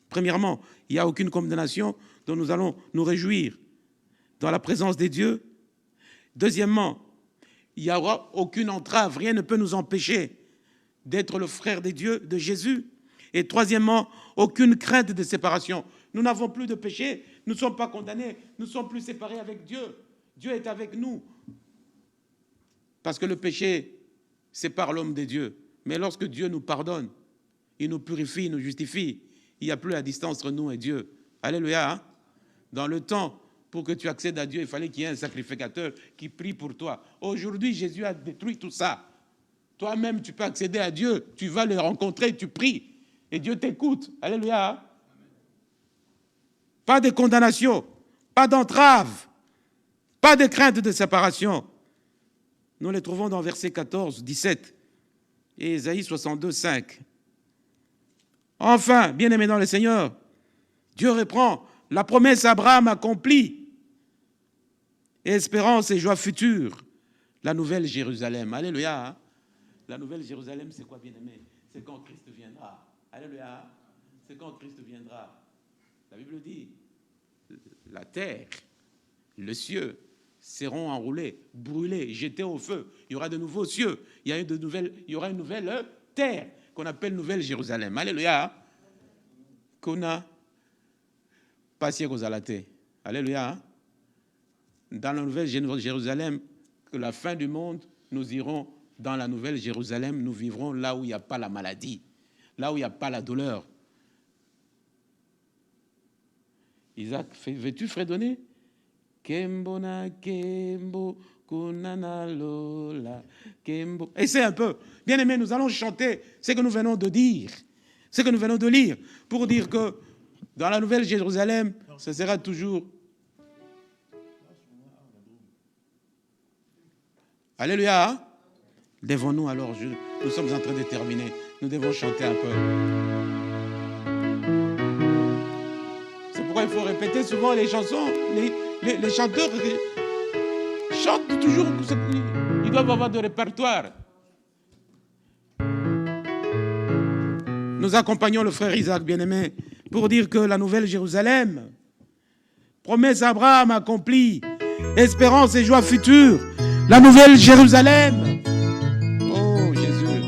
Premièrement, il n'y a aucune condamnation dont nous allons nous réjouir dans la présence des dieux. Deuxièmement, il n'y aura aucune entrave, rien ne peut nous empêcher d'être le frère des dieux, de Jésus. Et troisièmement, aucune crainte de séparation. Nous n'avons plus de péché, nous ne sommes pas condamnés, nous ne sommes plus séparés avec Dieu. Dieu est avec nous. Parce que le péché sépare l'homme des dieux. Mais lorsque Dieu nous pardonne, il nous purifie, il nous justifie, il n'y a plus la distance entre nous et Dieu. Alléluia. Hein? Dans le temps, pour que tu accèdes à Dieu, il fallait qu'il y ait un sacrificateur qui prie pour toi. Aujourd'hui, Jésus a détruit tout ça. Toi-même, tu peux accéder à Dieu. Tu vas le rencontrer, tu pries. Et Dieu t'écoute. Alléluia. Hein? Pas de condamnation, pas d'entrave, pas de crainte de séparation. Nous les trouvons dans versets 14, 17 et Ésaïe 62, 5. Enfin, bien-aimés dans le Seigneur, Dieu reprend la promesse Abraham accomplie. Et espérance et joie future, la nouvelle Jérusalem. Alléluia. Hein? La nouvelle Jérusalem, c'est quoi, bien-aimés? C'est quand Christ viendra. Alléluia. C'est quand Christ viendra. La Bible dit, la terre, le cieux seront enroulés, brûlés, jetés au feu. Il y aura de nouveaux cieux. Il y aura une nouvelle terre qu'on appelle Nouvelle Jérusalem. Alléluia. Qu'on a passé aux alatés. Alléluia. Dans la Nouvelle Jérusalem, que la fin du monde, nous irons dans la Nouvelle Jérusalem, nous vivrons là où il n'y a pas la maladie, là où il n'y a pas la douleur. Isaac, veux-tu fredonner? Kembo na kembo, kunana lola, kembo. Essaye un peu. Bien aimé, nous allons chanter ce que nous venons de dire, ce que nous venons de lire, pour dire que dans la Nouvelle Jérusalem, ce sera toujours. Alléluia. Hein? Devons-nous alors, nous sommes en train de terminer, nous devons chanter un peu. Il faut répéter souvent les chansons. Les chanteurs chantent toujours. Ils doivent avoir de répertoire. Nous accompagnons le frère Isaac, bien-aimé, pour dire que la nouvelle Jérusalem, promesse Abraham accomplie, espérance et joie future, la nouvelle Jérusalem. Oh Jésus.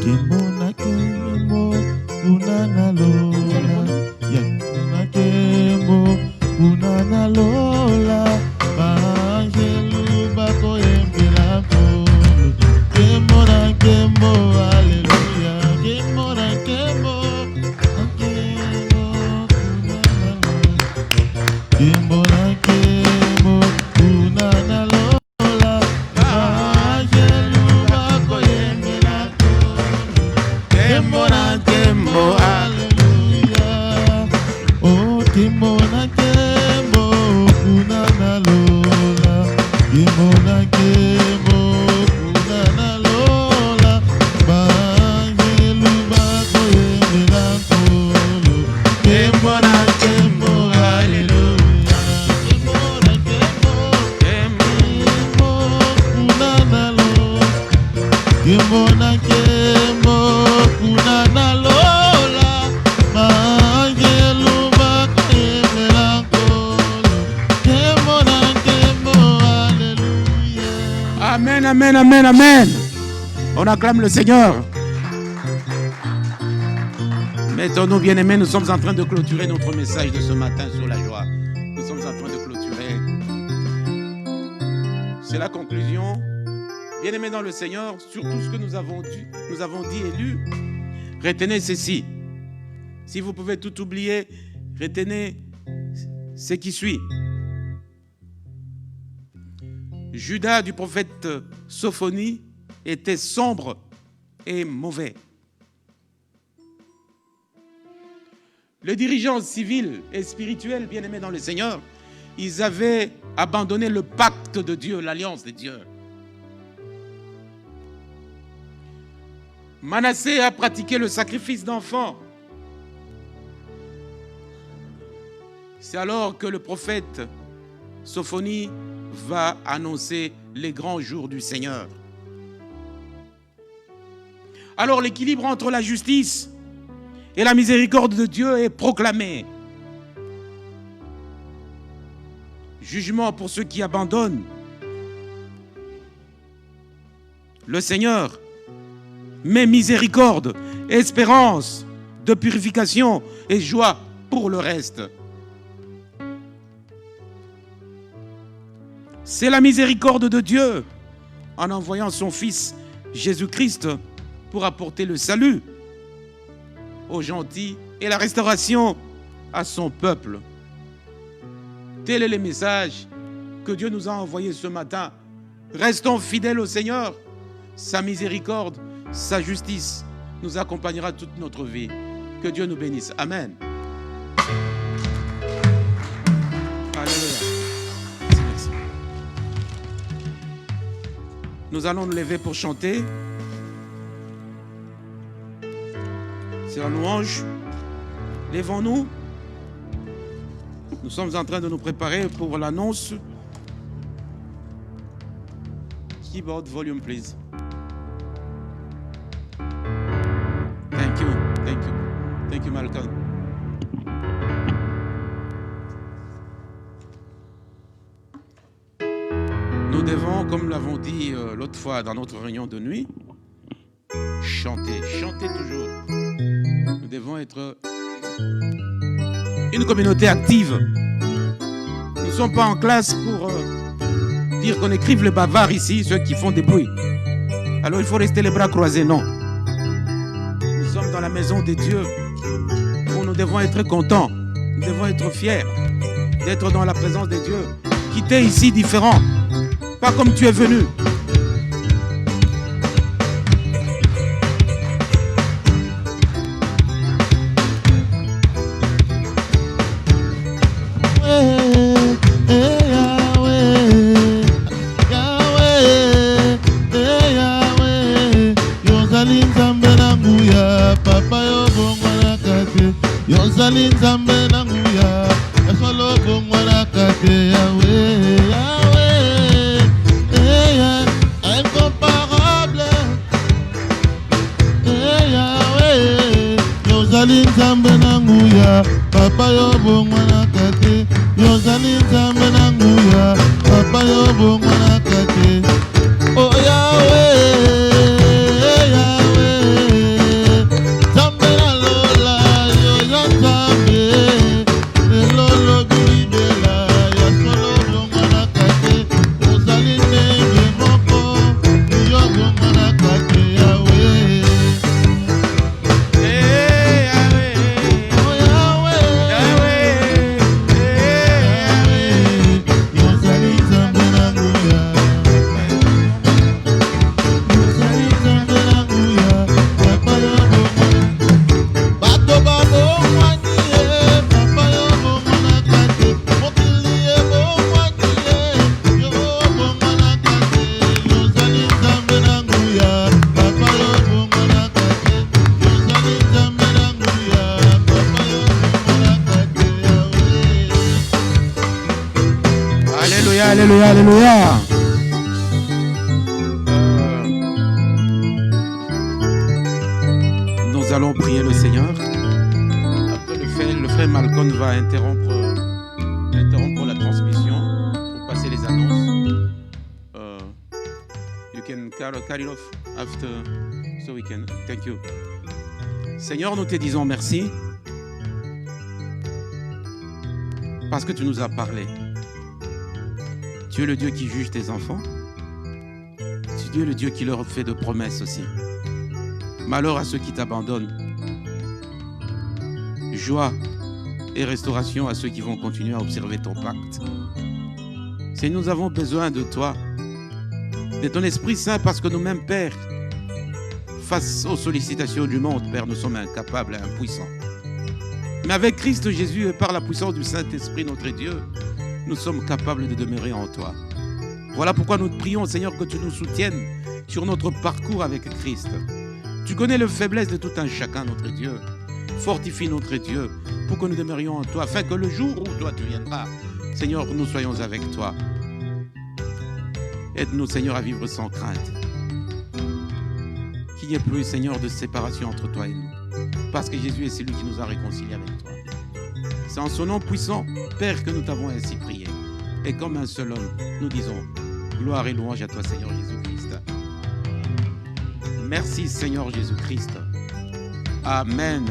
Kemona kemo kunana lola yakuna kemo kunana lola angelu bako yembela kolo kemona kemo haleluya kemona kemo kunana lola kemona kemo kunana lola angelu bako yembela Kemona kembo, hallelujah. Oh, Kimona Kembo, Kunana Lola. Kimona Kembo, Kunana Lola. Bangelu Bako Yemela Kolo. Kemona Kembo, hallelujah. Kimona Kembo, Kunana Lola. Kimona Kembo, Kunana Lola, Mangelu Bakemela Kolo, Kemona Kembo, Alléluia. Amen, amen, amen, amen. On acclame le Seigneur. Mettons-nous, bien-aimés, nous sommes en train de clôturer notre message de ce matin sur la joie. Nous sommes en train de clôturer. C'est la conclusion. Bien-aimés dans le Seigneur, sur tout ce que nous avons dit et lu, retenez ceci. Si vous pouvez tout oublier, Retenez ce qui suit. Judas du prophète Sophonie était sombre et mauvais. Les dirigeants civils et spirituels, bien-aimés dans le Seigneur, ils avaient abandonné le pacte de Dieu, l'alliance de Dieu. Manassé a pratiqué le sacrifice d'enfants. C'est alors que le prophète Sophonie va annoncer les grands jours du Seigneur. Alors l'équilibre entre la justice et la miséricorde de Dieu est proclamé. Jugement pour ceux qui abandonnent le Seigneur, mais miséricorde, espérance de purification et joie pour le reste. C'est la miséricorde de Dieu en envoyant son Fils Jésus-Christ pour apporter le salut aux gentils et la restauration à son peuple. Tel est le message que Dieu nous a envoyé ce matin. Restons fidèles au Seigneur. Sa miséricorde, sa justice nous accompagnera toute notre vie. Que Dieu nous bénisse. Amen. Alléluia. Merci. Nous allons nous lever pour chanter. C'est la louange. Lèvons-nous. Nous sommes en train de nous préparer pour l'annonce. Keyboard volume, please. Thank you. Thank you. Thank you, Malcolm. Nous devons, comme nous l'avons dit l'autre fois dans notre réunion de nuit, chanter. Chanter toujours. Nous devons être une communauté active. Nous ne sommes pas en classe pour dire qu'on écrive les bavards ici, ceux qui font des bruits. Alors il faut rester les bras croisés, non. Nous sommes dans la maison de Dieu où nous devons être contents, nous devons être fiers d'être dans la présence de Dieu. Quitter ici différent, pas comme tu es venu. Yozali nzambe na nguya esolo bongwana kate Yahweh Yahweh incomparable Yahweh Yozali nzambe na nguya papa yo bongwana kate Yozali nzambe na nguya papa yo bongwana kate oh Yahweh Alléluia, alléluia. Nous allons prier le Seigneur. Après le frère Malcolm va interrompre la transmission pour passer les annonces. You can cut it off after so we can. Thank you. Seigneur, nous te disons merci parce que tu nous as parlé. Tu es le Dieu qui juge tes enfants. Tu es le Dieu qui leur fait de promesses aussi. Malheur à ceux qui t'abandonnent. Joie et restauration à ceux qui vont continuer à observer ton pacte. Seigneur, nous avons besoin de toi, de ton Esprit Saint, parce que nous-mêmes, Père, face aux sollicitations du monde, Père, nous sommes incapables et impuissants. Mais avec Christ Jésus et par la puissance du Saint-Esprit, notre Dieu, nous sommes capables de demeurer en toi. Voilà pourquoi nous te prions, Seigneur, que tu nous soutiennes sur notre parcours avec Christ. Tu connais les faiblesses de tout un chacun, notre Dieu. Fortifie notre Dieu pour que nous demeurions en toi, afin que le jour où toi tu viendras, Seigneur, nous soyons avec toi. Aide-nous, Seigneur, à vivre sans crainte. Qu'il n'y ait plus, Seigneur, de séparation entre toi et nous. Parce que Jésus est celui qui nous a réconciliés avec toi. C'est en son nom puissant, Père, que nous t'avons ainsi prié. Et comme un seul homme, nous disons gloire et louange à toi, Seigneur Jésus-Christ. Merci, Seigneur Jésus-Christ. Amen.